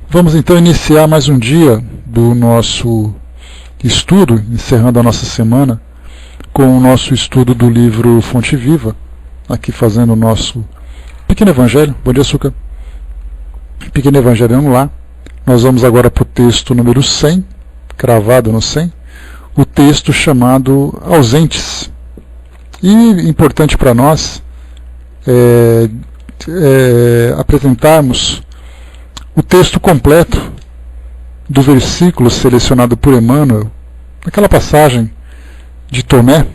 Vamos então iniciar mais um dia do nosso estudo, encerrando a nossa semana, com o nosso estudo do livro Fonte Viva, aqui fazendo o nosso pequeno evangelho. Bom dia, Açúcar. Pequeno evangelho no lar. Nós vamos agora para o texto número 100, cravado no 100, o texto chamado Ausentes. E importante para nós apresentarmos o texto completo do versículo selecionado por Emmanuel, naquela passagem de Tomé.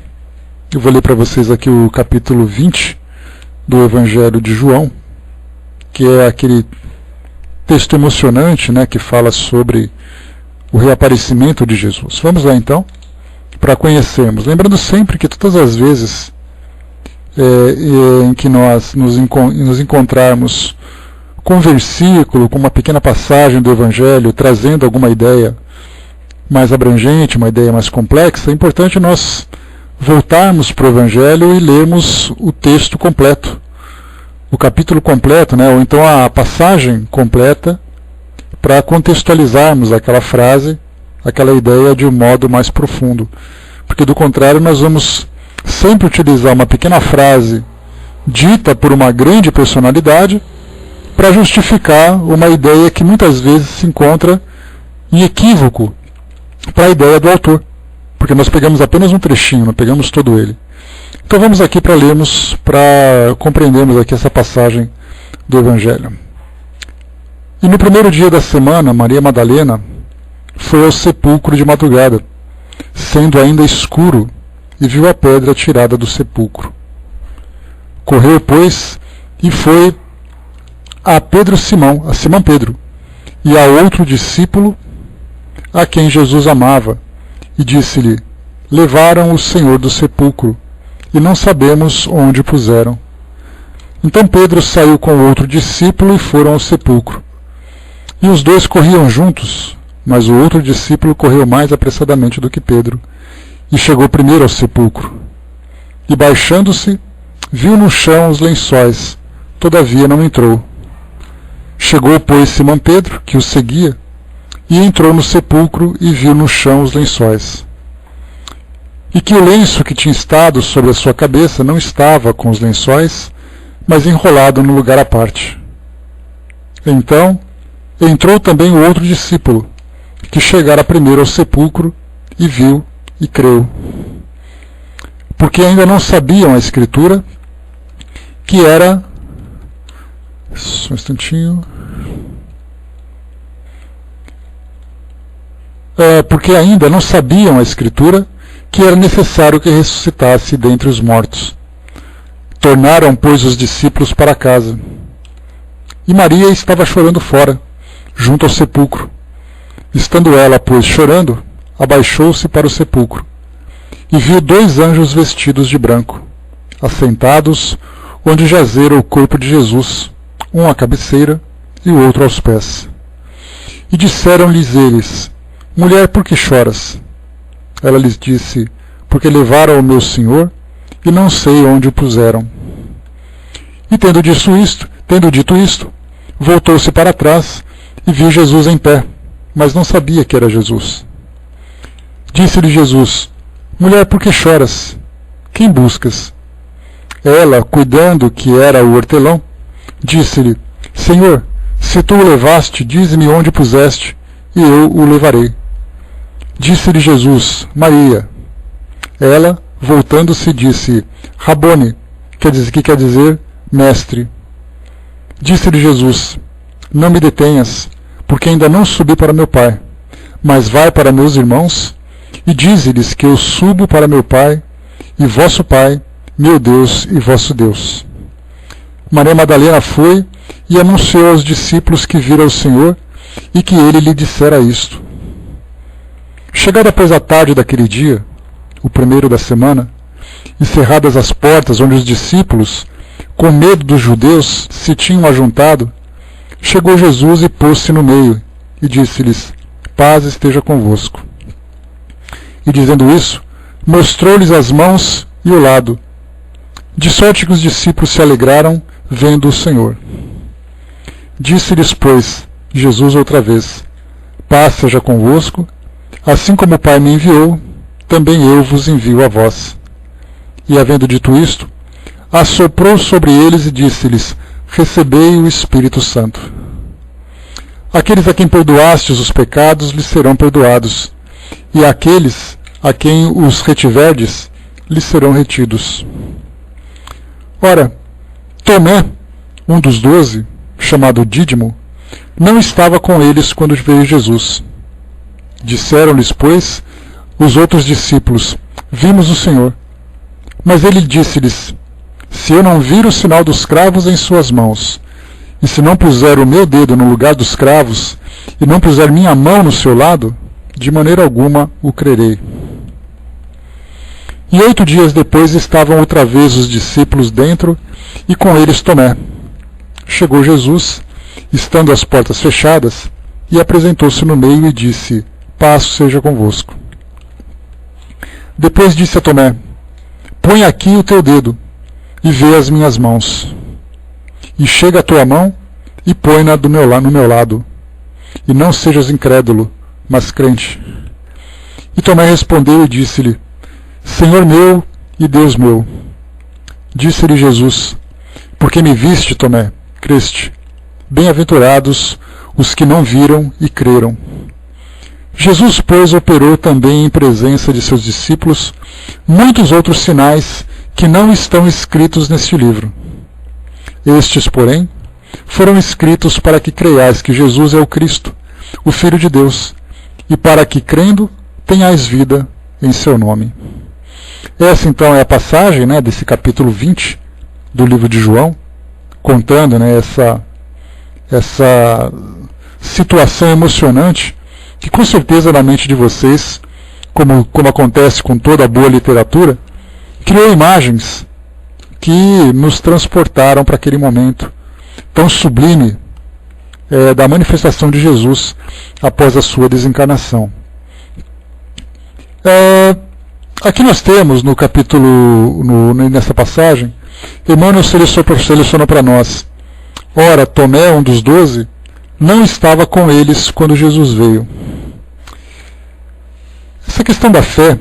Eu vou ler para vocês aqui o capítulo 20 do Evangelho de João, que é aquele texto emocionante, que fala sobre o reaparecimento de Jesus. Vamos lá então, para conhecermos. Lembrando sempre que todas as vezes em que nós nos encontrarmos com um versículo, com uma pequena passagem do Evangelho, trazendo alguma ideia mais abrangente, uma ideia mais complexa, é importante nós voltarmos para o Evangelho e lermos o texto completo, o capítulo completo, ou então a passagem completa, para contextualizarmos aquela frase, aquela ideia de um modo mais profundo. Porque do contrário nós vamos sempre utilizar uma pequena frase dita por uma grande personalidade para justificar uma ideia que muitas vezes se encontra em equívoco para a ideia do autor, porque nós pegamos apenas um trechinho, não pegamos todo ele. Então vamos aqui para lermos, para compreendermos aqui essa passagem do Evangelho. E no primeiro dia da semana, Maria Madalena foi ao sepulcro de madrugada, sendo ainda escuro, e viu a pedra tirada do sepulcro. Correu, pois, e foi a Simão Pedro, e a outro discípulo, a quem Jesus amava, e disse-lhe: levaram o Senhor do sepulcro, e não sabemos onde o puseram. Então Pedro saiu com outro discípulo e foram ao sepulcro. E os dois corriam juntos, mas o outro discípulo correu mais apressadamente do que Pedro, e chegou primeiro ao sepulcro. E baixando-se, viu no chão os lençóis, todavia não entrou. Chegou, pois, Simão Pedro, que o seguia, e entrou no sepulcro e viu no chão os lençóis. E que o lenço que tinha estado sobre a sua cabeça não estava com os lençóis, mas enrolado no lugar à parte. Então entrou também o outro discípulo, que chegara primeiro ao sepulcro, e viu e creu. Porque ainda não sabiam a Escritura, que era... Só um instantinho. Porque ainda não sabiam a Escritura, que era necessário que ressuscitasse dentre os mortos. Tornaram, pois, os discípulos para casa. E Maria estava chorando fora, junto ao sepulcro. Estando ela, pois, chorando, abaixou-se para o sepulcro, e viu dois anjos vestidos de branco, assentados onde jazera o corpo de Jesus, um à cabeceira e o outro aos pés. E disseram-lhes eles: mulher, por que choras? Ela lhes disse: porque levaram o meu Senhor, e não sei onde o puseram. E tendo dito isto, voltou-se para trás, e viu Jesus em pé, mas não sabia que era Jesus. Disse-lhe Jesus: mulher, por que choras? Quem buscas? Ela, cuidando que era o hortelão, disse-lhe: Senhor, se tu o levaste, dize-me onde o puseste, e eu o levarei. Disse-lhe Jesus: Maria. Ela, voltando-se, disse: Rabone, que quer dizer mestre. Disse-lhe Jesus: não me detenhas, porque ainda não subi para meu Pai, mas vai para meus irmãos, e dize-lhes que eu subo para meu Pai, e vosso Pai, meu Deus e vosso Deus. Maria Madalena foi e anunciou aos discípulos que viram o Senhor, e que ele lhe dissera isto. Chegada, pois, a tarde daquele dia, o primeiro da semana, e cerradas as portas onde os discípulos, com medo dos judeus, se tinham ajuntado, chegou Jesus e pôs-se no meio, e disse-lhes: paz esteja convosco. E dizendo isso, mostrou-lhes as mãos e o lado, de sorte que os discípulos se alegraram, vendo o Senhor. Disse-lhes, pois: Jesus outra vez: paz seja convosco, assim como o Pai me enviou, também eu vos envio a vós. E havendo dito isto, assoprou sobre eles e disse-lhes: recebei o Espírito Santo. Aqueles a quem perdoastes os pecados lhes serão perdoados, e aqueles a quem os retiverdes lhes serão retidos. Ora, Tomé, um dos 12, chamado Dídimo, não estava com eles quando veio Jesus. Disseram-lhes, pois, os outros discípulos: vimos o Senhor. Mas ele disse-lhes: se eu não vir o sinal dos cravos em suas mãos, e se não puser o meu dedo no lugar dos cravos, e não puser minha mão no seu lado, de maneira alguma o crerei. E 8 dias depois estavam outra vez os discípulos dentro, e com eles Tomé. Chegou Jesus, estando as portas fechadas, e apresentou-se no meio e disse: paz seja convosco. Depois disse a Tomé: põe aqui o teu dedo, e vê as minhas mãos. E chega a tua mão, e põe-na no meu lado. E não sejas incrédulo, mas crente. E Tomé respondeu e disse-lhe: Senhor meu e Deus meu. Disse-lhe Jesus: porque me viste, Tomé, creste. Bem-aventurados os que não viram e creram. Jesus, pois, operou também em presença de seus discípulos muitos outros sinais que não estão escritos neste livro. Estes, porém, foram escritos para que creiais que Jesus é o Cristo, o Filho de Deus, e para que, crendo, tenhais vida em seu nome. Essa, então, é a passagem, desse capítulo 20 do livro de João, contando essa situação emocionante que, com certeza, na mente de vocês, como acontece com toda a boa literatura, criou imagens que nos transportaram para aquele momento tão sublime da manifestação de Jesus após a sua desencarnação. Aqui nós temos no capítulo, nessa passagem, Emmanuel selecionou para nós: ora, Tomé, um dos 12, não estava com eles quando Jesus veio. Essa questão da fé,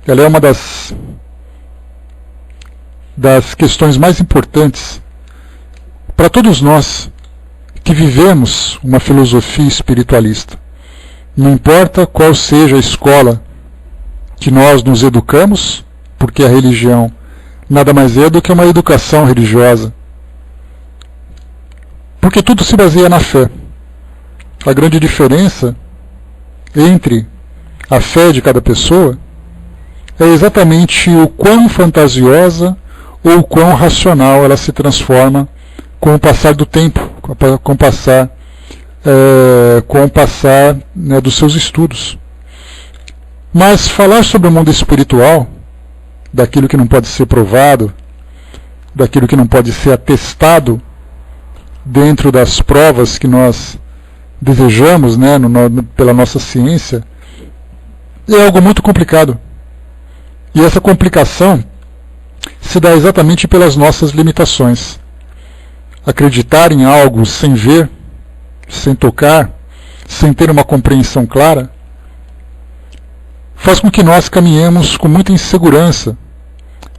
ela é uma das questões mais importantes para todos nós que vivemos uma filosofia espiritualista. Não importa qual seja a escola que nós nos educamos, porque a religião nada mais é do que uma educação religiosa. Porque tudo se baseia na fé. A grande diferença entre a fé de cada pessoa é exatamente o quão fantasiosa ou o quão racional ela se transforma com o passar do tempo, com o passar dos seus estudos. Mas falar sobre o mundo espiritual, daquilo que não pode ser provado, daquilo que não pode ser atestado dentro das provas que nós desejamos, pela nossa ciência, é algo muito complicado. E essa complicação se dá exatamente pelas nossas limitações. Acreditar em algo sem ver, sem tocar, sem ter uma compreensão clara, faz com que nós caminhemos com muita insegurança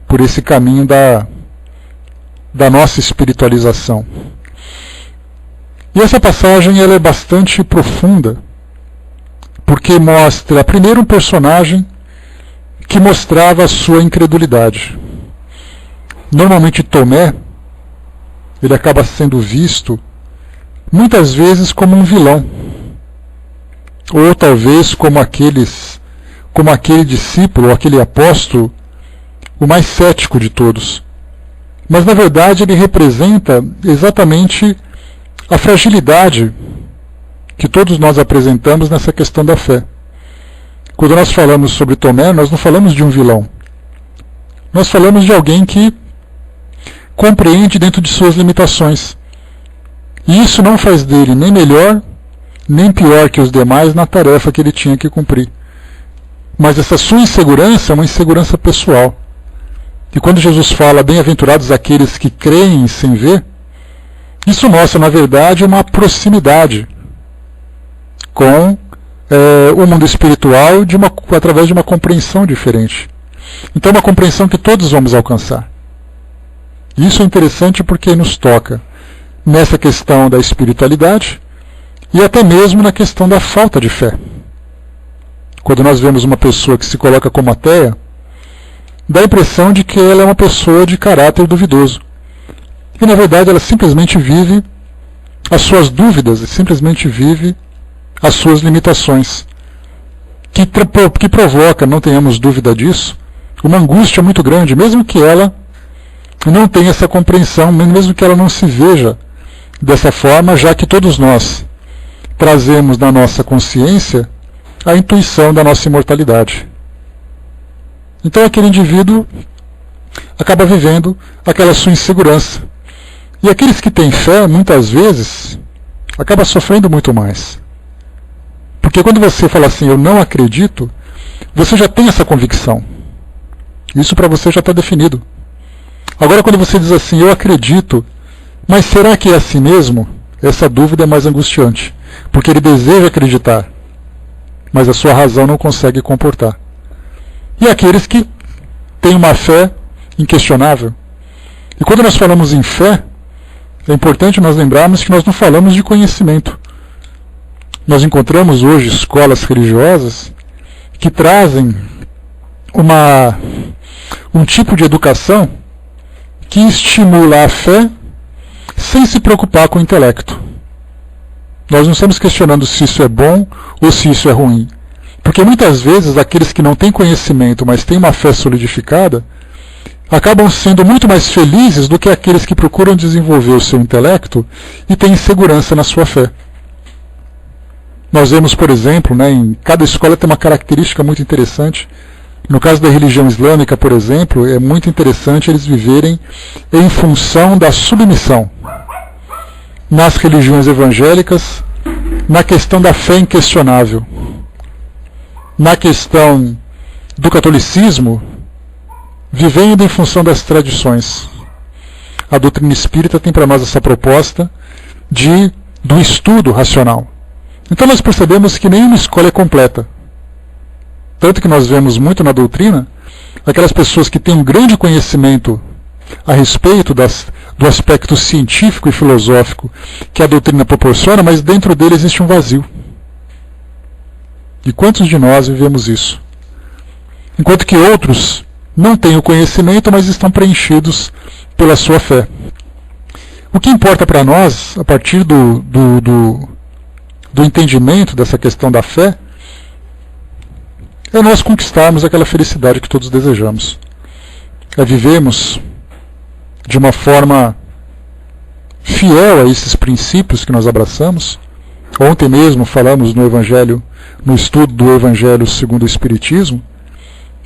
por esse caminho da nossa espiritualização. E essa passagem ela é bastante profunda, porque mostra, primeiro, um personagem que mostrava a sua incredulidade. Normalmente Tomé, ele acaba sendo visto muitas vezes como um vilão, ou talvez como aquele discípulo, ou aquele apóstolo, o mais cético de todos. Mas na verdade ele representa exatamente a fragilidade que todos nós apresentamos nessa questão da fé. Quando nós falamos sobre Tomé, nós não falamos de um vilão. Nós falamos de alguém que compreende dentro de suas limitações. E isso não faz dele nem melhor, nem pior que os demais na tarefa que ele tinha que cumprir. Mas essa sua insegurança é uma insegurança pessoal. E quando Jesus fala, bem-aventurados aqueles que creem sem ver, Isso mostra, na verdade, uma proximidade com o mundo espiritual através de uma compreensão diferente. Então, uma compreensão que todos vamos alcançar. Isso é interessante porque nos toca nessa questão da espiritualidade e até mesmo na questão da falta de fé. Quando nós vemos uma pessoa que se coloca como ateia, dá a impressão de que ela é uma pessoa de caráter duvidoso. E na verdade ela simplesmente vive as suas dúvidas, simplesmente vive as suas limitações, que provoca, não tenhamos dúvida disso, uma angústia muito grande, mesmo que ela não tenha essa compreensão, mesmo que ela não se veja dessa forma, já que todos nós trazemos na nossa consciência a intuição da nossa imortalidade. Então aquele indivíduo acaba vivendo aquela sua insegurança. E aqueles que têm fé, muitas vezes, acabam sofrendo muito mais. Porque quando você fala assim, eu não acredito, você já tem essa convicção. Isso para você já está definido. Agora quando você diz assim, eu acredito, mas será que é assim mesmo? Essa dúvida é mais angustiante. Porque ele deseja acreditar, mas a sua razão não consegue comportar. E aqueles que têm uma fé inquestionável. E quando nós falamos em fé, é importante nós lembrarmos que nós não falamos de conhecimento. Nós encontramos hoje escolas religiosas que trazem um tipo de educação que estimula a fé sem se preocupar com o intelecto. Nós não estamos questionando se isso é bom ou se isso é ruim. Porque muitas vezes aqueles que não têm conhecimento, mas têm uma fé solidificada, acabam sendo muito mais felizes do que aqueles que procuram desenvolver o seu intelecto e têm insegurança na sua fé. Nós vemos, por exemplo, em cada escola tem uma característica muito interessante. No caso da religião islâmica, por exemplo, é muito interessante eles viverem em função da submissão. Nas religiões evangélicas, na questão da fé inquestionável. Na questão do catolicismo, vivendo em função das tradições. A doutrina espírita tem para nós essa proposta do estudo racional. Então nós percebemos que nenhuma escola é completa. Tanto que nós vemos muito na doutrina aquelas pessoas que têm um grande conhecimento a respeito do aspecto científico e filosófico que a doutrina proporciona, mas dentro dele existe um vazio. E quantos de nós vivemos isso? Enquanto que outros não têm o conhecimento, mas estão preenchidos pela sua fé. O que importa para nós, a partir do entendimento dessa questão da fé, é nós conquistarmos aquela felicidade que todos desejamos. É vivermos de uma forma fiel a esses princípios que nós abraçamos. Ontem mesmo falamos no estudo do Evangelho segundo o Espiritismo,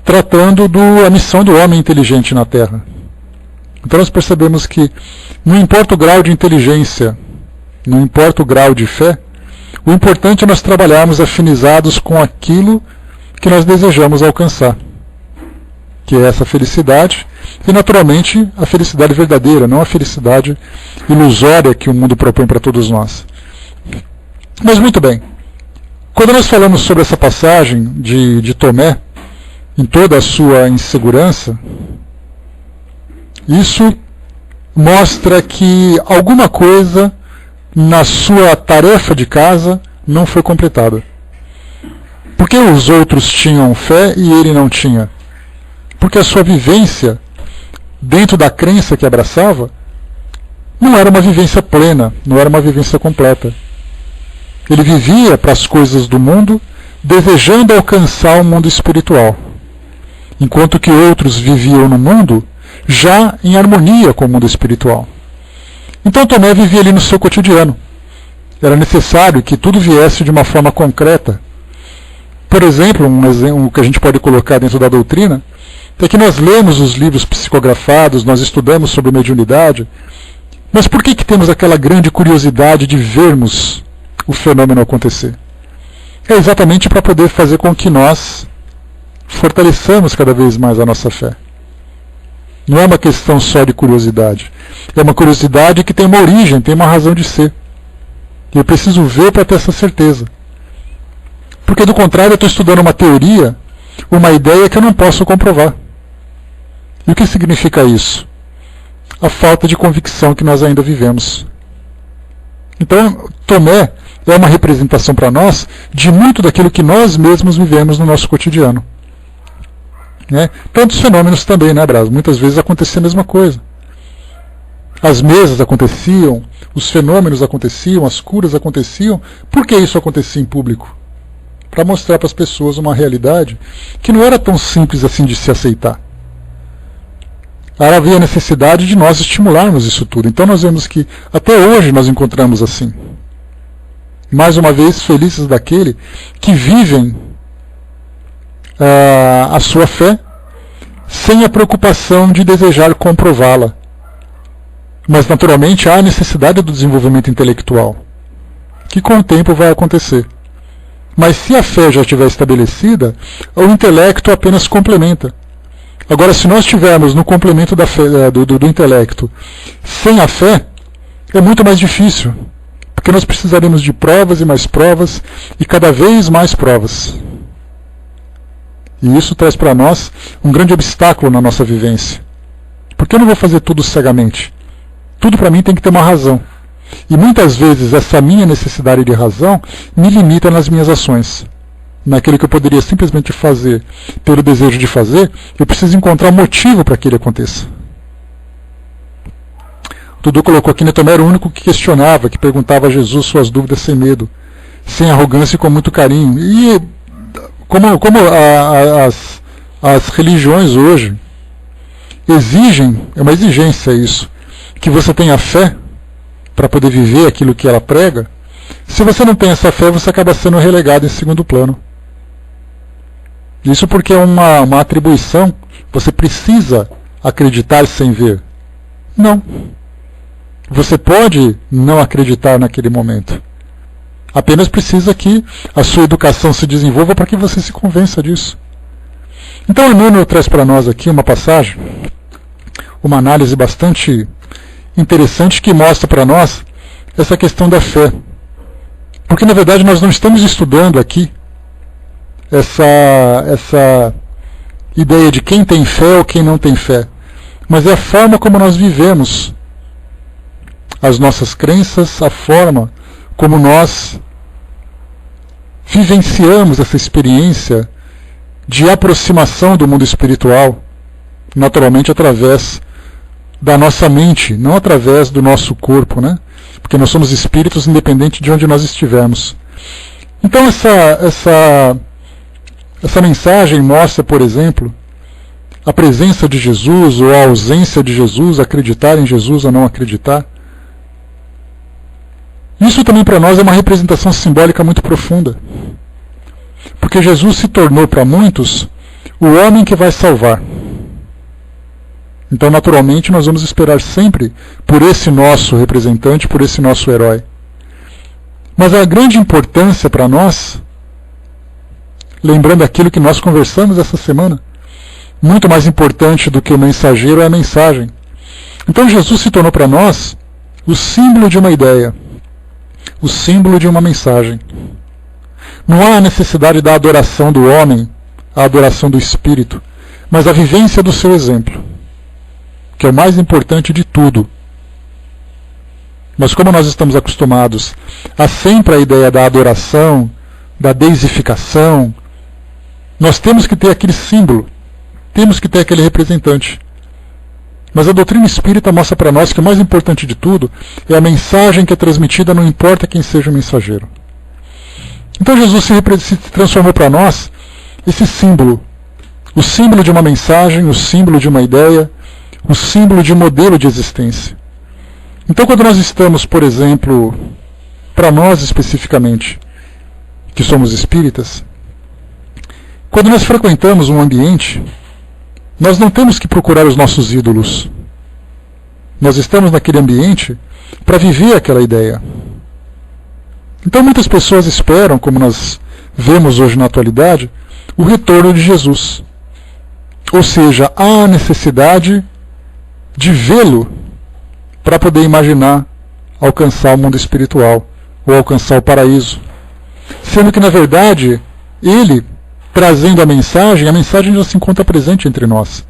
tratando da missão do homem inteligente na Terra. Então nós percebemos que não importa o grau de inteligência, não importa o grau de fé, o importante é nós trabalharmos afinizados com aquilo que nós desejamos alcançar, que é essa felicidade, e naturalmente a felicidade verdadeira, não a felicidade ilusória que o mundo propõe para todos nós. Mas muito bem, quando nós falamos sobre essa passagem de Tomé, em toda a sua insegurança, isso mostra que alguma coisa na sua tarefa de casa não foi completada. Por que os outros tinham fé e ele não tinha? Porque a sua vivência, dentro da crença que abraçava, não era uma vivência plena, não era uma vivência completa. Ele vivia para as coisas do mundo, desejando alcançar o mundo espiritual, enquanto que outros viviam no mundo já em harmonia com o mundo espiritual. Então Tomé vivia ali no seu cotidiano. Era necessário que tudo viesse de uma forma concreta. Por exemplo, um exemplo que a gente pode colocar dentro da doutrina é que nós lemos os livros psicografados, nós estudamos sobre mediunidade, mas por que temos aquela grande curiosidade de vermos o fenômeno acontecer? É exatamente para poder fazer com que nós fortaleçamos cada vez mais a nossa fé. Não é uma questão só de curiosidade. É uma curiosidade que tem uma origem, tem uma razão de ser. E eu preciso ver para ter essa certeza. Porque do contrário eu estou estudando uma teoria, uma ideia que eu não posso comprovar. E o que significa isso? A falta de convicção que nós ainda vivemos. Então, Tomé é uma representação para nós de muito daquilo que nós mesmos vivemos no nosso cotidiano. Né? Tantos fenômenos também, né, Brás? Muitas vezes acontecia a mesma coisa. As mesas aconteciam, os fenômenos aconteciam, as curas aconteciam. Por que isso acontecia em público? Para mostrar para as pessoas uma realidade que não era tão simples assim de se aceitar. Havia necessidade de nós estimularmos isso tudo. Então nós vemos que até hoje nós encontramos assim. Mais uma vez, felizes daquele que vivem a sua fé sem a preocupação de desejar comprová-la. Mas naturalmente há a necessidade do desenvolvimento intelectual, que com o tempo vai acontecer. Mas se a fé já estiver estabelecida, o intelecto apenas complementa. Agora, se nós estivermos no complemento da fé, do intelecto sem a fé, é muito mais difícil, porque nós precisaremos de provas e cada vez mais provas. E isso traz para nós um grande obstáculo na nossa vivência. Porque eu não vou fazer tudo cegamente. Tudo para mim tem que ter uma razão. E muitas vezes essa minha necessidade de razão me limita nas minhas ações. Naquilo que eu poderia simplesmente fazer pelo desejo de fazer, eu preciso encontrar um motivo para que ele aconteça. O Dudu colocou aqui, Tomé era o único que questionava, que perguntava a Jesus suas dúvidas sem medo, sem arrogância e com muito carinho. E como as religiões hoje exigem, é uma exigência isso, que você tenha fé para poder viver aquilo que ela prega, se você não tem essa fé, você acaba sendo relegado em segundo plano. Isso porque é uma atribuição, você precisa acreditar sem ver. Não. Você pode não acreditar naquele momento. Apenas precisa que a sua educação se desenvolva para que você se convença disso. Então Emmanuel traz para nós aqui uma passagem, uma análise bastante interessante que mostra para nós essa questão da fé. Porque na verdade nós não estamos estudando aqui essa ideia de quem tem fé ou quem não tem fé, mas é a forma como nós vivemos as nossas crenças, a forma como nós vivenciamos essa experiência de aproximação do mundo espiritual, naturalmente através da nossa mente, não através do nosso corpo, né? Porque nós somos espíritos independente de onde nós estivermos. Então essa mensagem mostra, por exemplo, a presença de Jesus ou a ausência de Jesus, acreditar em Jesus ou não acreditar. Isso também para nós é uma representação simbólica muito profunda. Porque Jesus se tornou para muitos o homem que vai salvar. Então, naturalmente, nós vamos esperar sempre por esse nosso representante, por esse nosso herói. Mas a grande importância para nós, lembrando aquilo que nós conversamos essa semana, muito mais importante do que o mensageiro é a mensagem. Então, Jesus se tornou para nós o símbolo de uma ideia, o símbolo de uma mensagem. Não há a necessidade da adoração do homem, a adoração do espírito, mas a vivência do seu exemplo, que é o mais importante de tudo. Mas como nós estamos acostumados a sempre a ideia da adoração, da deificação, nós temos que ter aquele símbolo, temos que ter aquele representante. Mas a doutrina espírita mostra para nós que o mais importante de tudo é a mensagem que é transmitida, não importa quem seja o mensageiro. Então Jesus se transformou para nós esse símbolo, o símbolo de uma mensagem, o símbolo de uma ideia, o símbolo de um modelo de existência. Então quando nós estamos, por exemplo, para nós especificamente, que somos espíritas, quando nós frequentamos um ambiente, nós não temos que procurar os nossos ídolos. Nós estamos naquele ambiente para viver aquela ideia. Então muitas pessoas esperam, como nós vemos hoje na atualidade, o retorno de Jesus. Ou seja, há a necessidade de vê-lo para poder imaginar alcançar o mundo espiritual ou alcançar o paraíso. Sendo que, na verdade, ele, trazendo a mensagem já se encontra presente entre nós.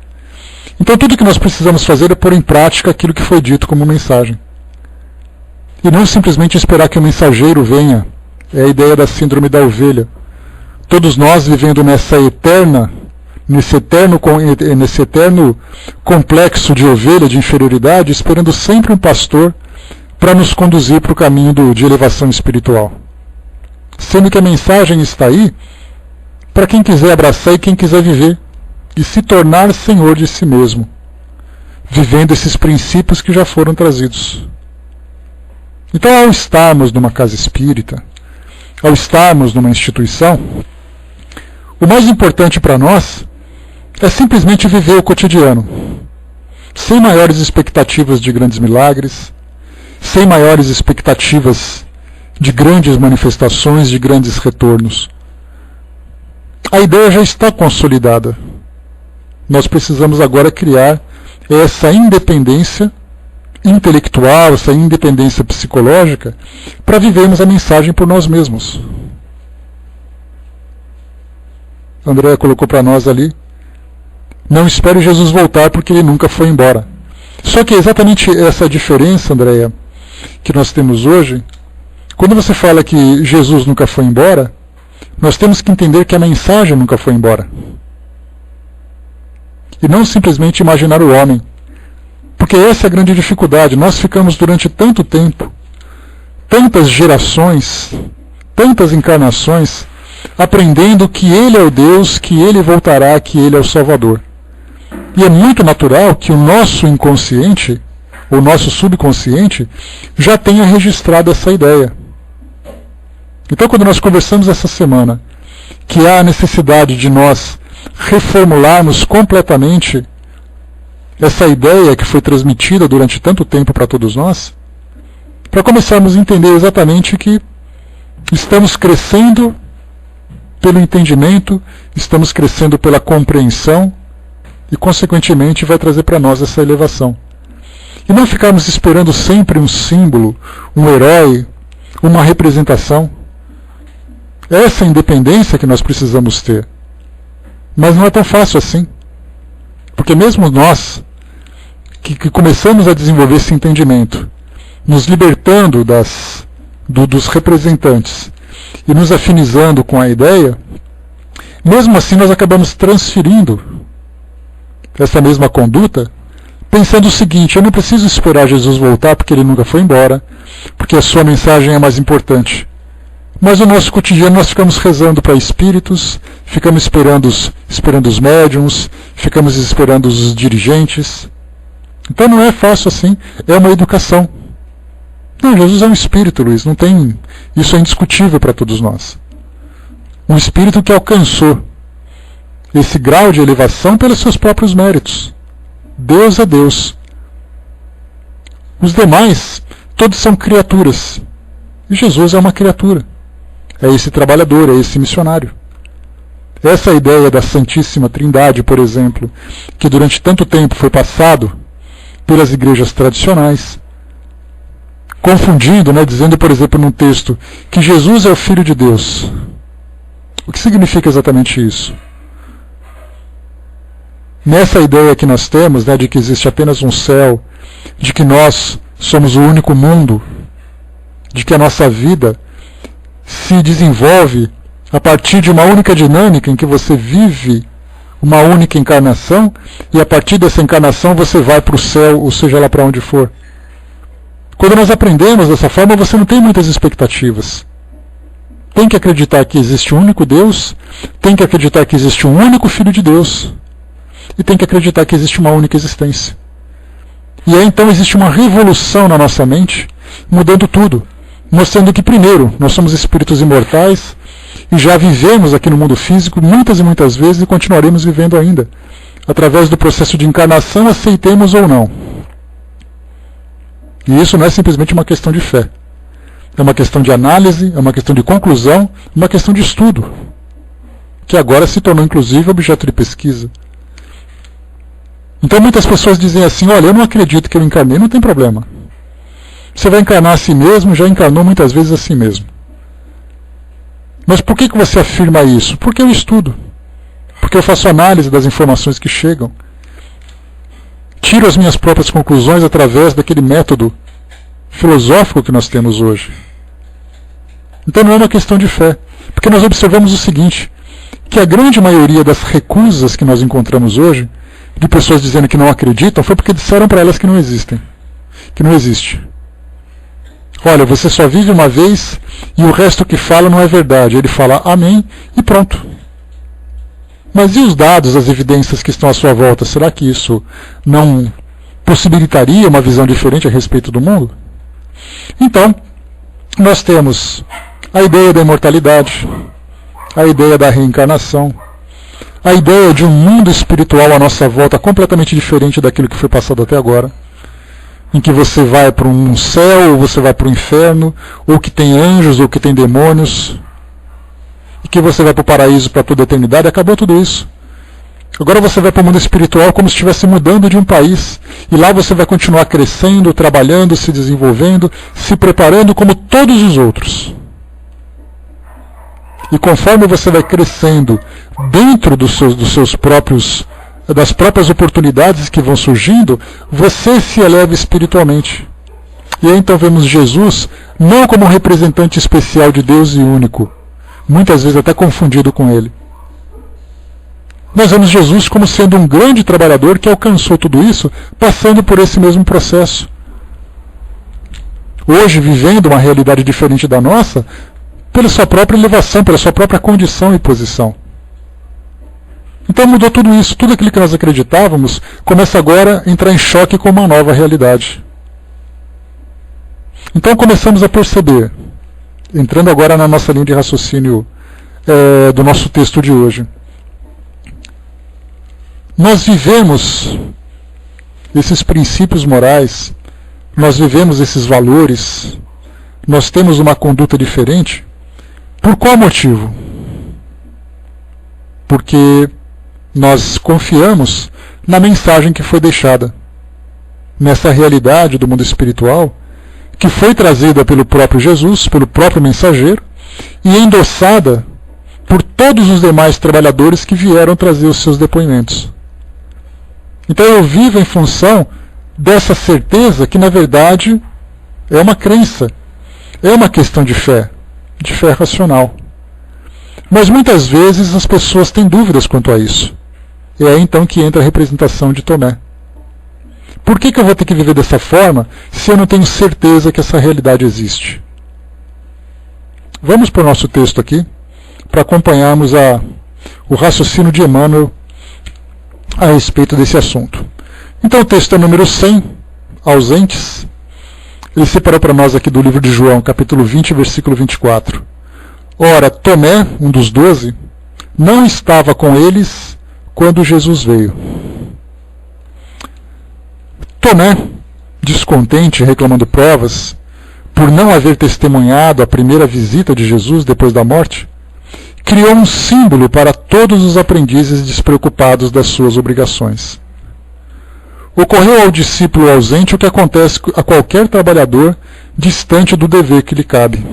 Então tudo que nós precisamos fazer é pôr em prática aquilo que foi dito como mensagem. E não simplesmente esperar que o mensageiro venha. É a ideia da síndrome da ovelha. Todos nós vivendo nesse eterno complexo de ovelha, de inferioridade, esperando sempre um pastor para nos conduzir para o caminho de elevação espiritual. Sendo que a mensagem está aí para quem quiser abraçar e quem quiser viver, e se tornar senhor de si mesmo, vivendo esses princípios que já foram trazidos. Então, ao estarmos numa casa espírita, ao estarmos numa instituição, o mais importante para nós é simplesmente viver o cotidiano, sem maiores expectativas de grandes milagres, sem maiores expectativas de grandes manifestações, de grandes retornos. A ideia já está consolidada. Nós precisamos agora criar essa independência intelectual, essa independência psicológica, para vivermos a mensagem por nós mesmos. André colocou para nós ali: não espere Jesus voltar porque ele nunca foi embora. Só que é exatamente essa diferença, Andréia, que nós temos hoje. Quando você fala que Jesus nunca foi embora, nós temos que entender que a mensagem nunca foi embora. E não simplesmente imaginar o homem. Porque essa é a grande dificuldade. Nós ficamos durante tanto tempo, tantas gerações, tantas encarnações, aprendendo que Ele é o Deus, que Ele voltará, que Ele é o Salvador. E é muito natural que o nosso inconsciente, o nosso subconsciente, já tenha registrado essa ideia. Então, quando nós conversamos essa semana que há a necessidade de nós reformularmos completamente essa ideia que foi transmitida durante tanto tempo para todos nós, para começarmos a entender exatamente que estamos crescendo pelo entendimento, estamos crescendo pela compreensão e, consequentemente, vai trazer para nós essa elevação. E não ficarmos esperando sempre um símbolo, um herói, uma representação. Essa independência que nós precisamos ter. Mas não é tão fácil assim. Porque mesmo nós, que começamos a desenvolver esse entendimento, nos libertando dos representantes e nos afinizando com a ideia, mesmo assim nós acabamos transferindo essa mesma conduta, pensando o seguinte: eu não preciso esperar Jesus voltar porque ele nunca foi embora, porque a sua mensagem é mais importante. Mas no nosso cotidiano nós ficamos rezando para espíritos, ficamos esperando os médiuns, ficamos esperando os dirigentes. Então não é fácil assim, é uma educação. Não, Jesus é um espírito, Luiz, não tem... Isso é indiscutível para todos nós. Um espírito que alcançou esse grau de elevação pelos seus próprios méritos. Deus é Deus. Os demais, todos são criaturas. E Jesus é uma criatura. É esse trabalhador, é esse missionário. Essa ideia da Santíssima Trindade, por exemplo, que durante tanto tempo foi passado pelas igrejas tradicionais, confundindo, dizendo, por exemplo, num texto, que Jesus é o Filho de Deus. O que significa exatamente isso? Nessa ideia que nós temos, de que existe apenas um céu, de que nós somos o único mundo, de que a nossa vida se desenvolve a partir de uma única dinâmica em que você vive uma única encarnação e a partir dessa encarnação você vai para o céu, ou seja lá para onde for. Quando nós aprendemos dessa forma, você não tem muitas expectativas. Tem que acreditar que existe um único Deus, tem que acreditar que existe um único Filho de Deus e tem que acreditar que existe uma única existência. E aí então existe uma revolução na nossa mente, mudando tudo. Mostrando que, primeiro, nós somos espíritos imortais e já vivemos aqui no mundo físico muitas e muitas vezes e continuaremos vivendo ainda. Através do processo de encarnação, aceitemos ou não. E isso não é simplesmente uma questão de fé. É uma questão de análise, é uma questão de conclusão, uma questão de estudo, que agora se tornou, inclusive, objeto de pesquisa. Então muitas pessoas dizem assim, olha, eu não acredito que eu encarnei, não tem problema. Você vai encarnar a si mesmo, já encarnou muitas vezes a si mesmo. Mas por que você afirma isso? Porque eu estudo. Porque eu faço análise das informações que chegam. Tiro as minhas próprias conclusões através daquele método filosófico que nós temos hoje. Então não é uma questão de fé. Porque nós observamos o seguinte, que a grande maioria das recusas que nós encontramos hoje, de pessoas dizendo que não acreditam, foi porque disseram para elas que não existem. Que não existe. Olha, você só vive uma vez e o resto que fala não é verdade. Ele fala amém e pronto. Mas e os dados, as evidências que estão à sua volta? Será que isso não possibilitaria uma visão diferente a respeito do mundo? Então, nós temos a ideia da imortalidade, a ideia da reencarnação, a ideia de um mundo espiritual à nossa volta completamente diferente daquilo que foi passado até agora, em que você vai para um céu, ou você vai para o inferno, ou que tem anjos, ou que tem demônios, e que você vai para o paraíso para toda a eternidade. Acabou tudo isso. Agora você vai para o mundo espiritual como se estivesse mudando de um país, e lá você vai continuar crescendo, trabalhando, se desenvolvendo, se preparando como todos os outros. E conforme você vai crescendo dentro dos seus próprios, das próprias oportunidades que vão surgindo, você se eleva espiritualmente. E aí então vemos Jesus não como um representante especial de Deus e único, muitas vezes até confundido com ele. Nós vemos Jesus como sendo um grande trabalhador que alcançou tudo isso passando por esse mesmo processo. Hoje, vivendo uma realidade diferente da nossa, pela sua própria elevação, pela sua própria condição e posição. Então mudou tudo isso, tudo aquilo que nós acreditávamos começa agora a entrar em choque com uma nova realidade. Então começamos a perceber, entrando agora na nossa linha de raciocínio do nosso texto de hoje, nós vivemos esses princípios morais, nós vivemos esses valores, nós temos uma conduta diferente. Por qual motivo? Porque nós confiamos na mensagem que foi deixada, nessa realidade do mundo espiritual, que foi trazida pelo próprio Jesus, pelo próprio mensageiro, e endossada por todos os demais trabalhadores que vieram trazer os seus depoimentos. Então eu vivo em função dessa certeza que, na verdade, é uma crença, é uma questão de fé racional. Mas muitas vezes as pessoas têm dúvidas quanto a isso. É aí então que entra a representação de Tomé. Por que eu vou ter que viver dessa forma se eu não tenho certeza que essa realidade existe? Vamos para o nosso texto aqui, para acompanharmos o raciocínio de Emmanuel a respeito desse assunto. Então o texto é número 100, ausentes. Ele separou para nós aqui do livro de João, capítulo 20, versículo 24. Ora, Tomé, um dos 12, não estava com eles quando Jesus veio. Tomé, descontente, reclamando provas, por não haver testemunhado a primeira visita de Jesus depois da morte, criou um símbolo para todos os aprendizes despreocupados das suas obrigações. Ocorreu ao discípulo ausente o que acontece a qualquer trabalhador distante do dever que lhe cabe.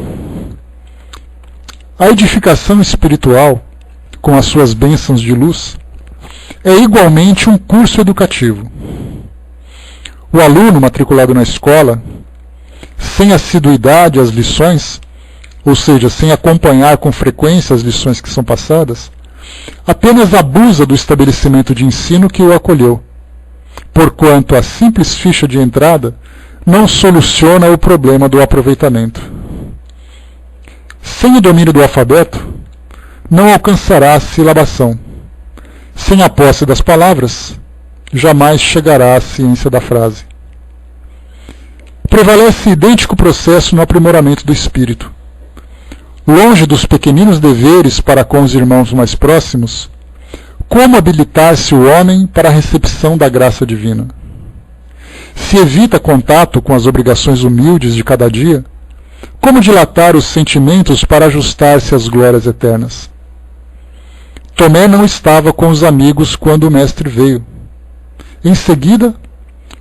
A edificação espiritual, com as suas bênçãos de luz, é igualmente um curso educativo. O aluno matriculado na escola, sem assiduidade às lições, ou seja, sem acompanhar com frequência as lições que são passadas, apenas abusa do estabelecimento de ensino que o acolheu, porquanto a simples ficha de entrada não soluciona o problema do aproveitamento. Sem o domínio do alfabeto, não alcançará a silabação. Sem a posse das palavras, jamais chegará à ciência da frase. Prevalece idêntico processo no aprimoramento do espírito. Longe dos pequeninos deveres para com os irmãos mais próximos, como habilitar-se o homem para a recepção da graça divina? Se evita contato com as obrigações humildes de cada dia, como dilatar os sentimentos para ajustar-se às glórias eternas? Tomé não estava com os amigos quando o Mestre veio. Em seguida,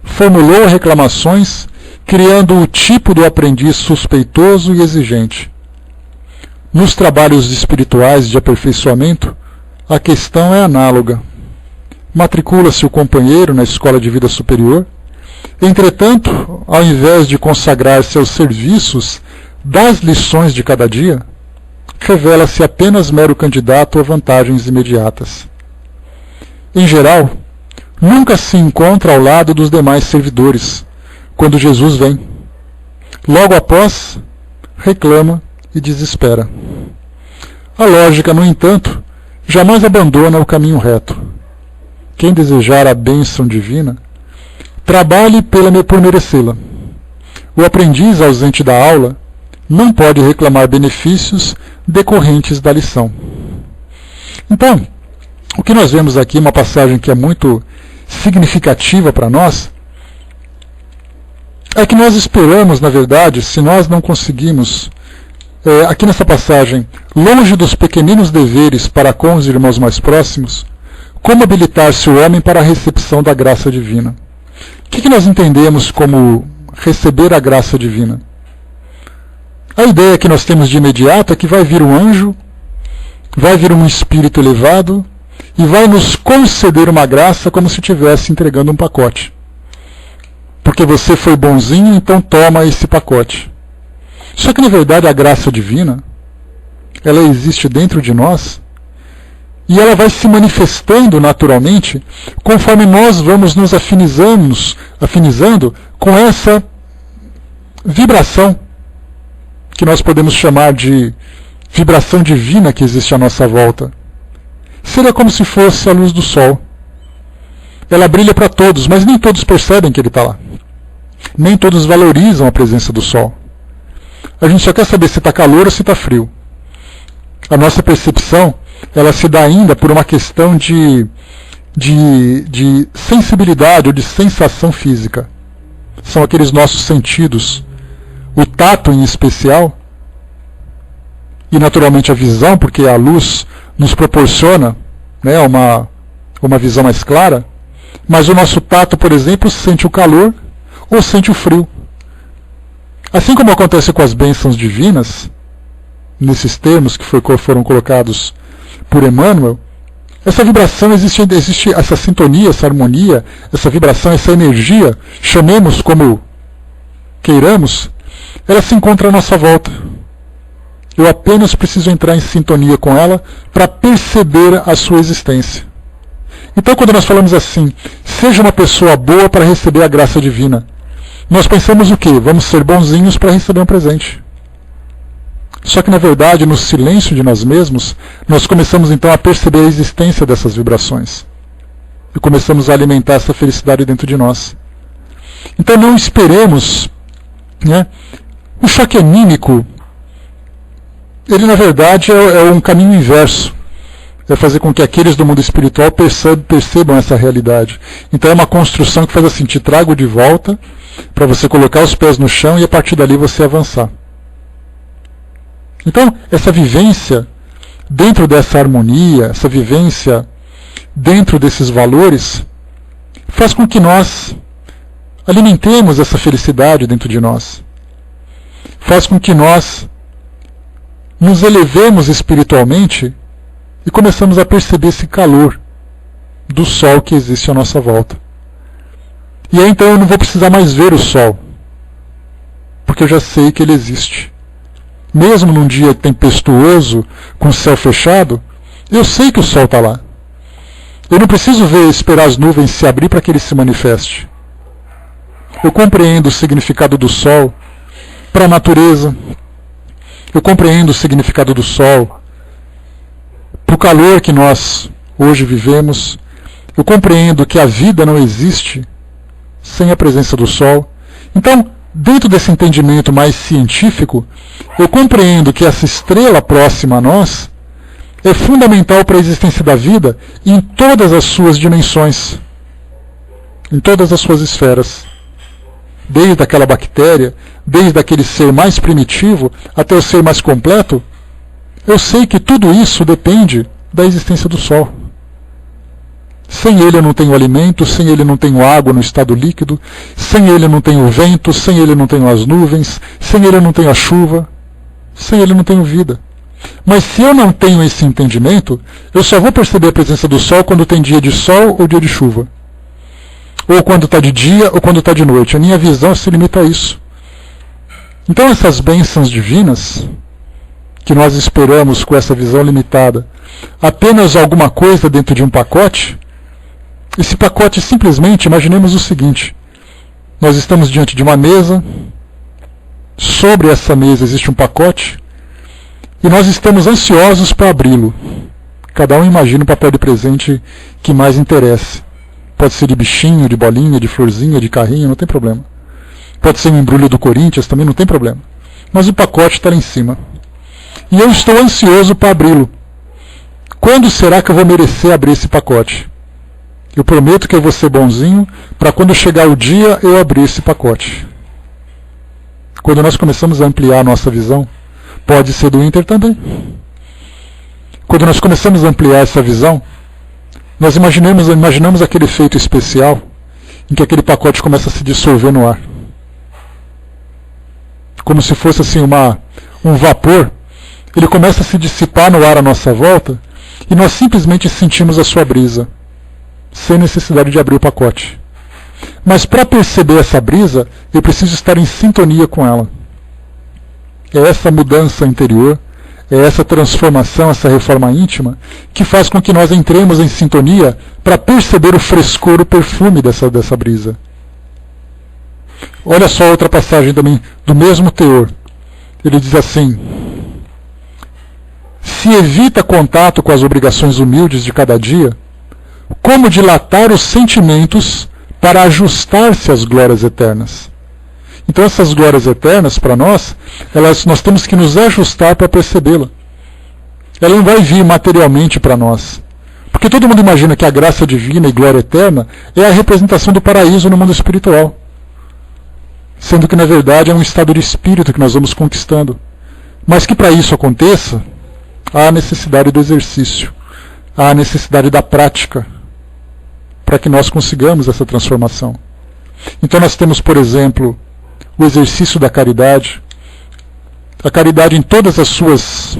formulou reclamações, criando o tipo do aprendiz suspeitoso e exigente. Nos trabalhos espirituais de aperfeiçoamento, a questão é análoga. Matricula-se o companheiro na escola de vida superior. Entretanto, ao invés de consagrar-se aos serviços das lições de cada dia, revela-se apenas mero candidato a vantagens imediatas. Em geral, nunca se encontra ao lado dos demais servidores, quando Jesus vem. Logo após, reclama e desespera. A lógica, no entanto, jamais abandona o caminho reto. Quem desejar a bênção divina, trabalhe por merecê-la. O aprendiz ausente da aula não pode reclamar benefícios decorrentes da lição. Então, o que nós vemos aqui, uma passagem que é muito significativa para nós, é que nós esperamos, na verdade, se nós não conseguimos, aqui nessa passagem, longe dos pequeninos deveres para com os irmãos mais próximos, como habilitar-se o homem para a recepção da graça divina. O que nós entendemos como receber a graça divina? A ideia que nós temos de imediato é que vai vir um anjo, vai vir um espírito elevado e vai nos conceder uma graça como se estivesse entregando um pacote. Porque você foi bonzinho, então toma esse pacote. Só que, na verdade, a graça divina, ela existe dentro de nós e ela vai se manifestando naturalmente conforme nós vamos nos afinizando com essa vibração que nós podemos chamar de vibração divina que existe à nossa volta. Seria como se fosse a luz do sol. Ela brilha para todos, mas nem todos percebem que ele está lá. Nem todos valorizam a presença do sol. A gente só quer saber se está calor ou se está frio. A nossa percepção, ela se dá ainda por uma questão de sensibilidade ou de sensação física. São aqueles nossos sentidos. O tato em especial, e naturalmente a visão, porque a luz nos proporciona, né, uma visão mais clara, mas o nosso tato, por exemplo, sente o calor ou sente o frio. Assim como acontece com as bênçãos divinas, nesses termos que foram colocados por Emmanuel, essa vibração existe essa sintonia, essa harmonia, essa vibração, essa energia, chamemos como queiramos, ela se encontra à nossa volta. Eu apenas preciso entrar em sintonia com ela para perceber a sua existência. Então, quando nós falamos assim, seja uma pessoa boa para receber a graça divina, nós pensamos o quê? Vamos ser bonzinhos para receber um presente. Só que, na verdade, no silêncio de nós mesmos, nós começamos então a perceber a existência dessas vibrações. E começamos a alimentar essa felicidade dentro de nós. Então, não esperemos, né? O choque anímico, ele na verdade é um caminho inverso. É fazer com que aqueles do mundo espiritual percebam essa realidade. Então é uma construção que faz assim, te trago de volta para você colocar os pés no chão e a partir dali você avançar. Então, essa vivência dentro dessa harmonia, essa vivência dentro desses valores, faz com que nós alimentemos essa felicidade dentro de nós. Faz com que nós nos elevemos espiritualmente e começamos a perceber esse calor do sol que existe à nossa volta. E aí então eu não vou precisar mais ver o sol, porque eu já sei que ele existe. Mesmo num dia tempestuoso, com o céu fechado, eu sei que o sol está lá. Eu não preciso esperar as nuvens se abrir para que ele se manifeste. Eu compreendo o significado do sol para a natureza. Eu compreendo o significado do sol para o calor que nós hoje vivemos. Eu compreendo que a vida não existe sem a presença do sol. Então, dentro desse entendimento mais científico, eu compreendo que essa estrela próxima a nós é fundamental para a existência da vida em todas as suas dimensões, em todas as suas esferas. Desde aquela bactéria, desde aquele ser mais primitivo até o ser mais completo, eu sei que tudo isso depende da existência do Sol. Sem ele eu não tenho alimento, sem ele eu não tenho água no estado líquido, sem ele eu não tenho vento, sem ele eu não tenho as nuvens, sem ele eu não tenho a chuva, sem ele eu não tenho vida. Mas se eu não tenho esse entendimento, eu só vou perceber a presença do sol quando tem dia de sol ou dia de chuva. Ou quando está de dia ou quando está de noite. A minha visão se limita a isso. Então essas bênçãos divinas, que nós esperamos com essa visão limitada, apenas alguma coisa dentro de um pacote, esse pacote simplesmente, imaginemos o seguinte, nós estamos diante de uma mesa, sobre essa mesa existe um pacote, e nós estamos ansiosos para abri-lo. Cada um imagina o papel de presente que mais interesse. Pode ser de bichinho, de bolinha, de florzinha, de carrinho, não tem problema. Pode ser um embrulho do Corinthians, também não tem problema. Mas o pacote está lá em cima. E eu estou ansioso para abri-lo. Quando será que eu vou merecer abrir esse pacote? Eu prometo que eu vou ser bonzinho para quando chegar o dia eu abrir esse pacote. Quando nós começamos a ampliar a nossa visão, pode ser do Inter também. Quando nós começamos a ampliar essa visão, nós imaginamos aquele efeito especial em que aquele pacote começa a se dissolver no ar. Como se fosse assim um vapor, ele começa a se dissipar no ar à nossa volta e nós simplesmente sentimos a sua brisa, sem necessidade de abrir o pacote. Mas para perceber essa brisa, eu preciso estar em sintonia com ela. É essa mudança interior, é essa transformação, essa reforma íntima, que faz com que nós entremos em sintonia para perceber o frescor, o perfume dessa brisa. Olha só outra passagem também, do mesmo teor. Ele diz assim: se evita contato com as obrigações humildes de cada dia, como dilatar os sentimentos para ajustar-se às glórias eternas? Então essas glórias eternas, para nós temos que nos ajustar para percebê-la. Ela não vai vir materialmente para nós. Porque todo mundo imagina que a graça divina e glória eterna é a representação do paraíso no mundo espiritual. Sendo que na verdade é um estado de espírito que nós vamos conquistando. Mas que para isso aconteça, há a necessidade do exercício, há a necessidade da prática, para que nós consigamos essa transformação. Então nós temos, por exemplo, o exercício da caridade, a caridade em todas as suas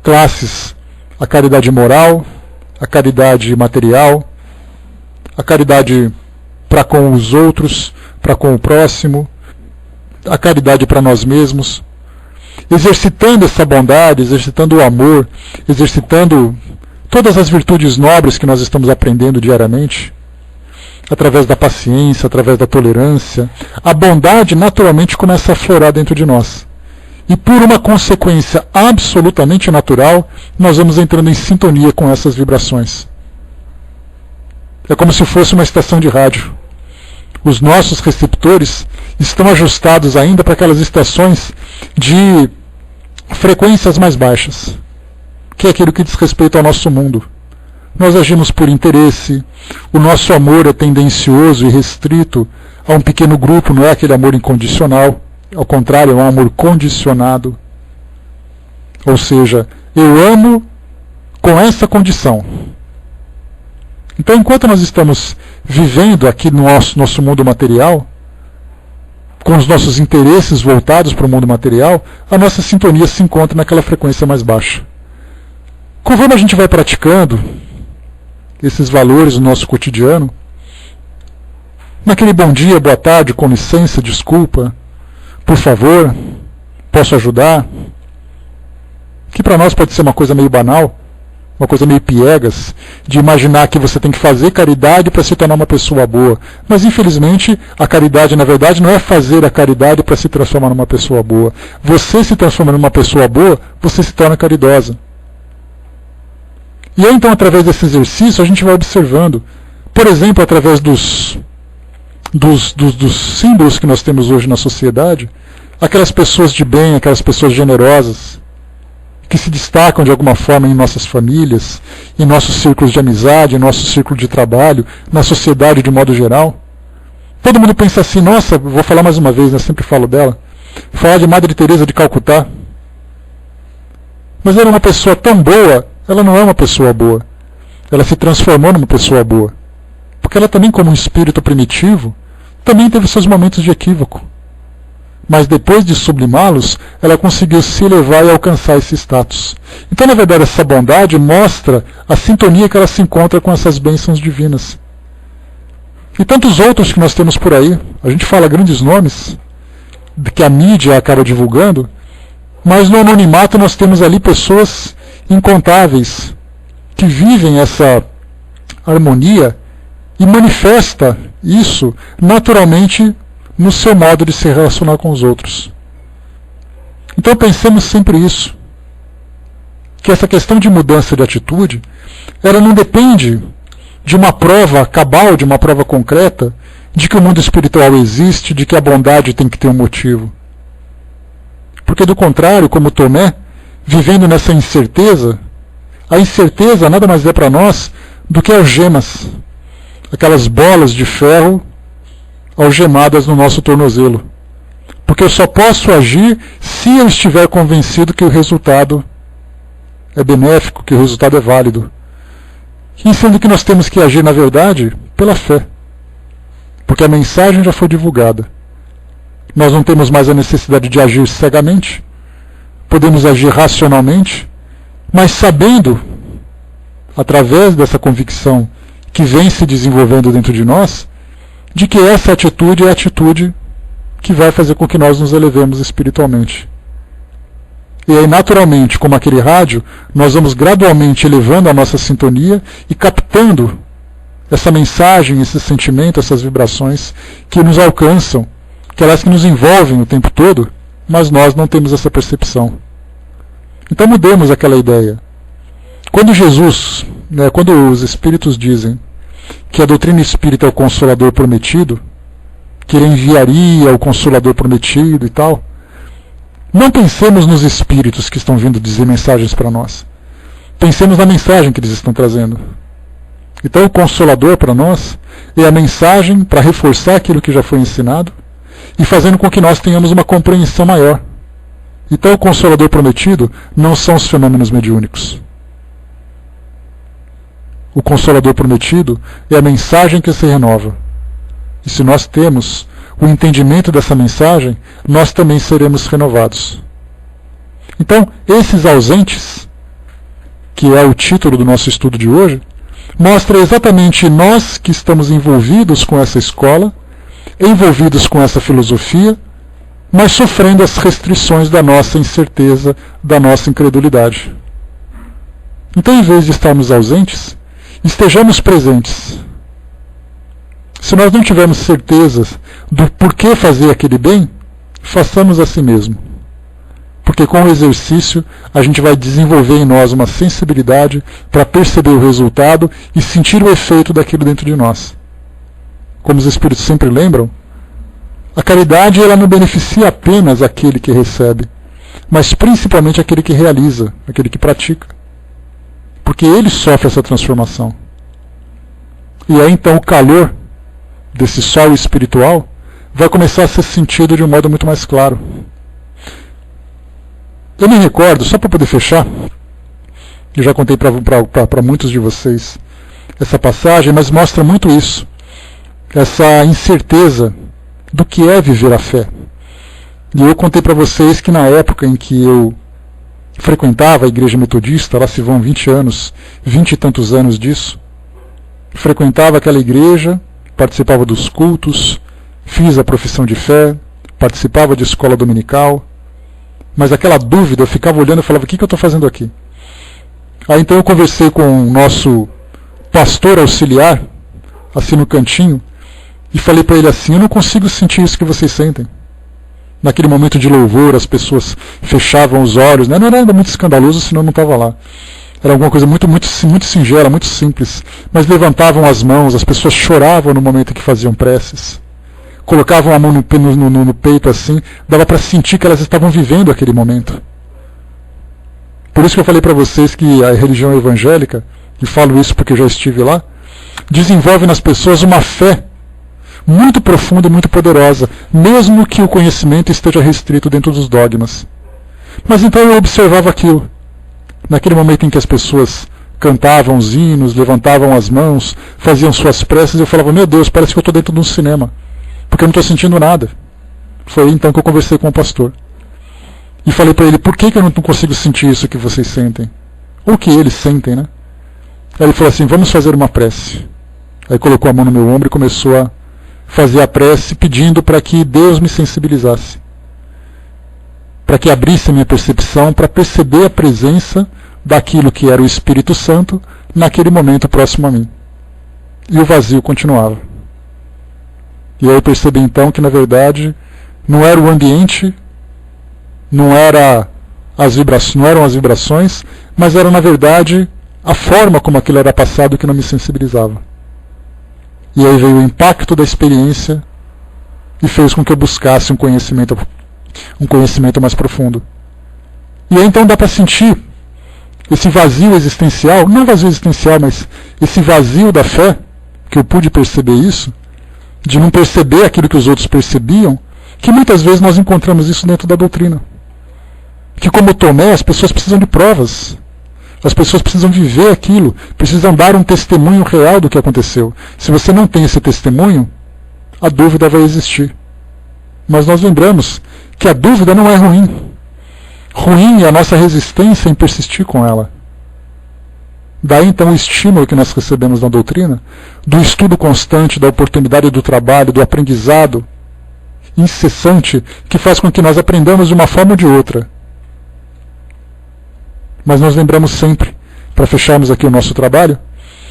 classes, a caridade moral, a caridade material, a caridade para com os outros, para com o próximo, a caridade para nós mesmos, exercitando essa bondade, exercitando o amor, exercitando todas as virtudes nobres que nós estamos aprendendo diariamente, através da paciência, através da tolerância, a bondade naturalmente começa a aflorar dentro de nós. E por uma consequência absolutamente natural, nós vamos entrando em sintonia com essas vibrações. É como se fosse uma estação de rádio. Os nossos receptores estão ajustados ainda para aquelas estações de frequências mais baixas, que é aquilo que diz respeito ao nosso mundo. Nós agimos por interesse, o nosso amor é tendencioso e restrito a um pequeno grupo, não é aquele amor incondicional, ao contrário, é um amor condicionado. Ou seja, eu amo com essa condição. Então, enquanto nós estamos vivendo aqui no nosso mundo material, com os nossos interesses voltados para o mundo material, a nossa sintonia se encontra naquela frequência mais baixa. Conforme a gente vai praticando esses valores no nosso cotidiano, naquele bom dia, boa tarde, com licença, desculpa, por favor, posso ajudar, que para nós pode ser uma coisa meio banal, uma coisa meio piegas, de imaginar que você tem que fazer caridade para se tornar uma pessoa boa. Mas infelizmente a caridade na verdade não é fazer a caridade para se transformar numa pessoa boa. Você se transforma numa pessoa boa, você se torna caridosa. E aí, então, através desse exercício, a gente vai observando, por exemplo, através dos símbolos que nós temos hoje na sociedade, aquelas pessoas de bem, aquelas pessoas generosas, que se destacam de alguma forma em nossas famílias, em nossos círculos de amizade, em nosso círculo de trabalho, na sociedade de modo geral. Todo mundo pensa assim, nossa, vou falar mais uma vez, né, sempre falo dela, falar de Madre Teresa de Calcutá. Mas ela é uma pessoa tão boa. Ela não é uma pessoa boa. ela se transformou numa pessoa boa. Porque ela também, como um espírito primitivo, também teve seus momentos de equívoco. Mas depois de sublimá-los, ela conseguiu se elevar e alcançar esse status. Então, na verdade, essa bondade mostra a sintonia que ela se encontra com essas bênçãos divinas. E tantos outros que nós temos por aí. A gente fala grandes nomes, que a mídia acaba divulgando, mas no anonimato nós temos ali pessoas incontáveis, que vivem essa harmonia e manifesta isso naturalmente no seu modo de se relacionar com os outros. Então pensemos sempre isso, que essa questão de mudança de atitude, ela não depende de uma prova cabal, de uma prova concreta, de que o mundo espiritual existe, de que a bondade tem que ter um motivo. Porque do contrário, como Tomé, vivendo nessa incerteza, a incerteza nada mais é para nós do que algemas, aquelas bolas de ferro algemadas no nosso tornozelo. Porque eu só posso agir se eu estiver convencido que o resultado é benéfico, que o resultado é válido. E sendo que nós temos que agir, na verdade, pela fé. Porque a mensagem já foi divulgada. Nós não temos mais a necessidade de agir cegamente. Podemos agir racionalmente, mas sabendo, através dessa convicção que vem se desenvolvendo dentro de nós, de que essa atitude é a atitude que vai fazer com que nós nos elevemos espiritualmente. E aí, naturalmente, como aquele rádio, nós vamos gradualmente elevando a nossa sintonia e captando essa mensagem, esse sentimento, essas vibrações que nos alcançam, aquelas que nos envolvem o tempo todo, mas nós não temos essa percepção. Então mudemos aquela ideia. Quando Jesus, quando os espíritos dizem que a doutrina espírita é o Consolador prometido, que ele enviaria o Consolador prometido e tal, não pensemos nos espíritos que estão vindo dizer mensagens para nós. Pensemos na mensagem que eles estão trazendo. Então o Consolador para nós é a mensagem para reforçar aquilo que já foi ensinado e fazendo com que nós tenhamos uma compreensão maior. Então o Consolador prometido não são os fenômenos mediúnicos. O Consolador prometido é a mensagem que se renova. E se nós temos o entendimento dessa mensagem, nós também seremos renovados. Então, esses ausentes, que é o título do nosso estudo de hoje, mostra exatamente nós que estamos envolvidos com essa escola, envolvidos com essa filosofia, mas sofrendo as restrições da nossa incerteza, da nossa incredulidade. Então, em vez de estarmos ausentes, estejamos presentes. Se nós não tivermos certeza do porquê fazer aquele bem, façamos a si mesmo. Porque com o exercício a gente vai desenvolver em nós uma sensibilidade para perceber o resultado e sentir o efeito daquilo dentro de nós. Como os espíritos sempre lembram, a caridade ela não beneficia apenas aquele que recebe, mas principalmente aquele que realiza, aquele que pratica. Porque ele sofre essa transformação. E aí então o calor desse sol espiritual vai começar a ser sentido de um modo muito mais claro. Eu me recordo, só para poder fechar, eu já contei para muitos de vocês essa passagem, mas mostra muito isso, essa incerteza do que é viver a fé. E eu contei para vocês que na época em que eu frequentava a igreja metodista, lá se vão 20 anos, 20 e tantos anos disso, frequentava aquela igreja, participava dos cultos, fiz a profissão de fé, participava de escola dominical, mas aquela dúvida, eu ficava olhando e falava, o que eu estou fazendo aqui? Aí então eu conversei com o nosso pastor auxiliar, assim no cantinho, e falei para ele assim, eu não consigo sentir isso que vocês sentem. Naquele momento de louvor, as pessoas fechavam os olhos, não era nada muito escandaloso, senão eu não estava lá. Era alguma coisa muito singela, muito simples. Mas levantavam as mãos, as pessoas choravam no momento em que faziam preces. Colocavam a mão no peito assim, dava para sentir que elas estavam vivendo aquele momento. Por isso que eu falei para vocês que a religião evangélica, e falo isso porque eu já estive lá, desenvolve nas pessoas uma fé muito profunda e muito poderosa, mesmo que o conhecimento esteja restrito dentro dos dogmas. Mas então eu observava aquilo. Naquele momento em que as pessoas cantavam os hinos, levantavam as mãos, faziam suas preces, e eu falava, meu Deus, parece que eu estou dentro de um cinema, porque eu não estou sentindo nada. Foi aí então que eu conversei com o pastor. E falei para ele, por que eu não consigo sentir isso que vocês sentem? Ou que eles sentem, né? Aí ele falou assim, vamos fazer uma prece. Aí colocou a mão no meu ombro e começou a fazer a prece, pedindo para que Deus me sensibilizasse. Para que abrisse a minha percepção, para perceber a presença daquilo que era o Espírito Santo naquele momento próximo a mim. E o vazio continuava. E aí eu percebi então que na verdade não era o ambiente, não eram as vibrações, mas era na verdade a forma como aquilo era passado que não me sensibilizava. E aí veio o impacto da experiência e fez com que eu buscasse um conhecimento mais profundo. E aí então dá para sentir esse vazio existencial, não vazio existencial, mas esse vazio da fé, que eu pude perceber isso, de não perceber aquilo que os outros percebiam, que muitas vezes nós encontramos isso dentro da doutrina. Que como Tomé, as pessoas precisam de provas. As pessoas precisam viver aquilo, precisam dar um testemunho real do que aconteceu. Se você não tem esse testemunho, a dúvida vai existir. Mas nós lembramos que a dúvida não é ruim. Ruim é a nossa resistência em persistir com ela. Daí então o estímulo que nós recebemos na doutrina, do estudo constante, da oportunidade do trabalho, do aprendizado incessante, que faz com que nós aprendamos de uma forma ou de outra. Mas nós lembramos sempre, para fecharmos aqui o nosso trabalho,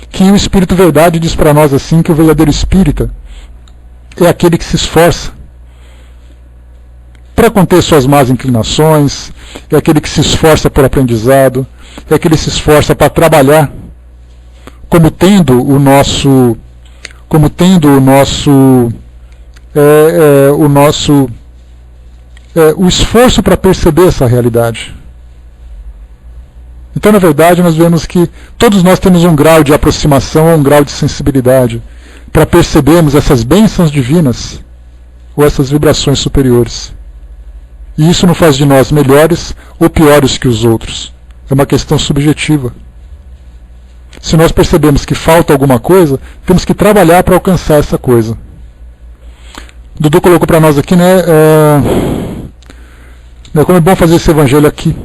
que o Espírito Verdade diz para nós assim, que o verdadeiro espírita é aquele que se esforça para conter suas más inclinações, é aquele que se esforça por aprendizado, é aquele que se esforça para trabalhar, como tendo o esforço para perceber essa realidade. Então, na verdade, nós vemos que todos nós temos um grau de aproximação, um grau de sensibilidade, para percebermos essas bênçãos divinas ou essas vibrações superiores. E isso não faz de nós melhores ou piores que os outros. É uma questão subjetiva. Se nós percebemos que falta alguma coisa, temos que trabalhar para alcançar essa coisa. Dudu colocou para nós aqui, como é bom fazer esse evangelho aqui.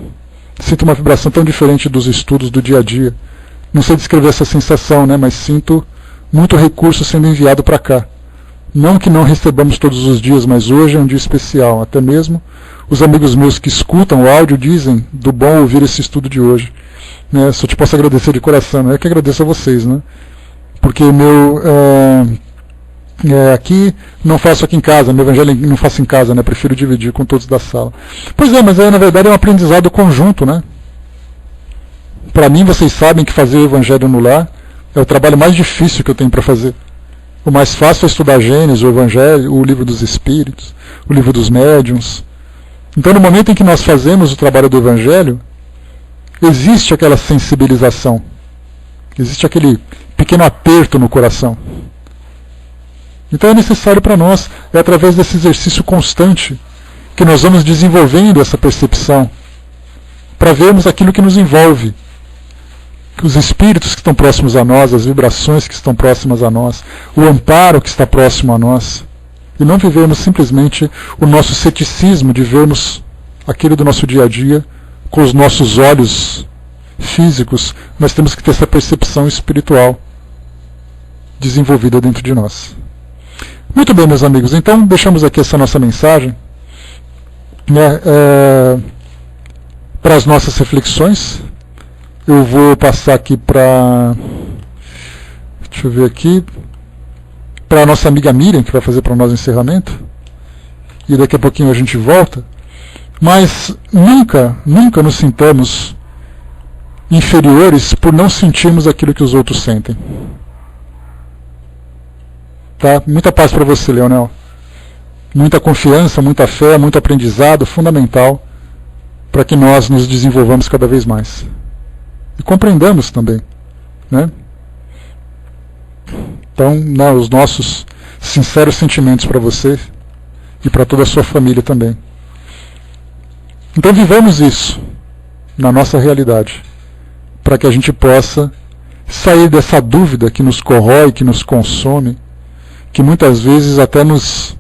Sinto uma vibração tão diferente dos estudos do dia a dia. Não sei descrever essa sensação, mas sinto muito recurso sendo enviado para cá. Não que não recebamos todos os dias, mas hoje é um dia especial. Até mesmo os amigos meus que escutam o áudio dizem do bom ouvir esse estudo de hoje. Só te posso agradecer de coração. Eu que agradeço a vocês, porque aqui não faço aqui em casa, meu evangelho não faço em casa, prefiro dividir com todos da sala. Pois é, mas aí na verdade é um aprendizado conjunto, Para mim, vocês sabem que fazer o evangelho no lar é o trabalho mais difícil que eu tenho para fazer. O mais fácil é estudar Gênesis, o Evangelho, o Livro dos Espíritos, o Livro dos Médiuns. Então, no momento em que nós fazemos o trabalho do Evangelho, existe aquela sensibilização, existe aquele pequeno aperto no coração. Então é necessário para nós, é através desse exercício constante, que nós vamos desenvolvendo essa percepção, para vermos aquilo que nos envolve, os espíritos que estão próximos a nós, as vibrações que estão próximas a nós, o amparo que está próximo a nós, e não vivermos simplesmente o nosso ceticismo de vermos aquilo do nosso dia a dia com os nossos olhos físicos. Nós temos que ter essa percepção espiritual desenvolvida dentro de nós. Muito bem, meus amigos, então deixamos aqui essa nossa mensagem para as nossas reflexões. Eu vou passar aqui para, deixa eu ver aqui, para a nossa amiga Miriam, que vai fazer para nós o encerramento, e daqui a pouquinho a gente volta. Mas nunca nos sintamos inferiores por não sentirmos aquilo que os outros sentem. Tá? Muita paz para você, Leonel. Muita confiança, muita fé, muito aprendizado fundamental para que nós nos desenvolvamos cada vez mais. E compreendamos também. Então, os nossos sinceros sentimentos para você e para toda a sua família também. Então, vivamos isso na nossa realidade, para que a gente possa sair dessa dúvida que nos corrói, que nos consome, que muitas vezes até nos